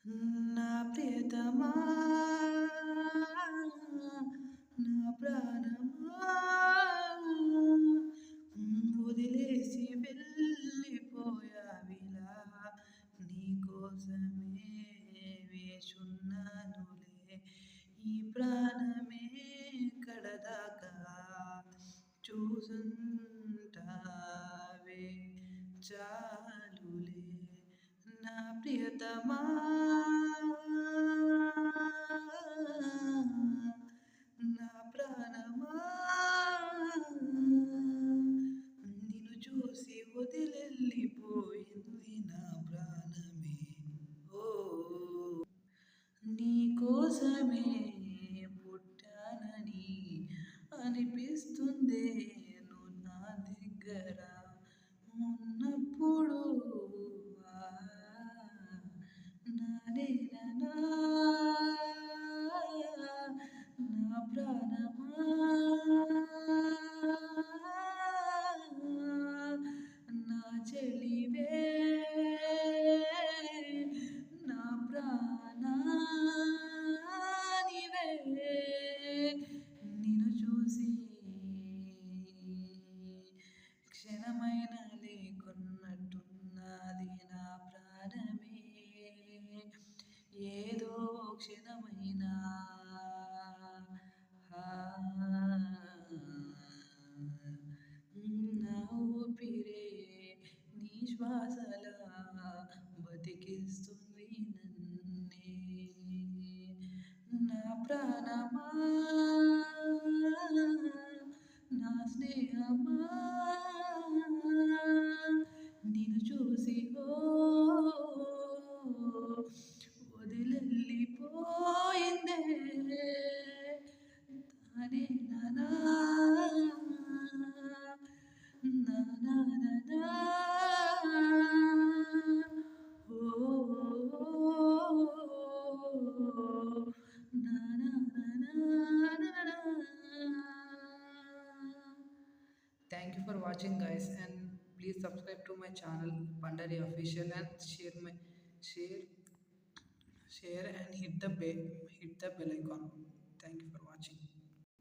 నా ప్రియతమా నా ప్రాణమా వదిలేసి వెళ్ళిపోయావిలా నీకోసమే వేచున్నానులే ఈ ప్రాణమే కడదాకా చూసుంటావే చాలులే నా ప్రియతమా నా ప్రాణమా నిన్ను చూసి వదిలెళ్ళిపోయింది నా ప్రాణమే ఓ నీ కోసమే పుట్టానని అనిపిస్తుంది నువ్వు నా దగ్గర ఉన్నప్పుడు నానేనా నా ప్రాణమా నా చెలివే నా ప్రాణానివే నిన్ను చూసి క్షణమైన లేకున్నట్టున్నది నా ప్రాణమే ఏదో క్షణమైనా నా ఊపిరే నీ శ్వాసలా బతికిస్తుంది నన్నే నా ప్రాణమా నా స్నేహమా నిన్ను చూసి వదిలెళ్ళిపోయిందే తానే నానా నా నా నా నా ఓ నా నా నా నా నా. Thank you for watching guys, and please subscribe to my channel Pandari Official and share share and hit the bell icon. Thank you for watching.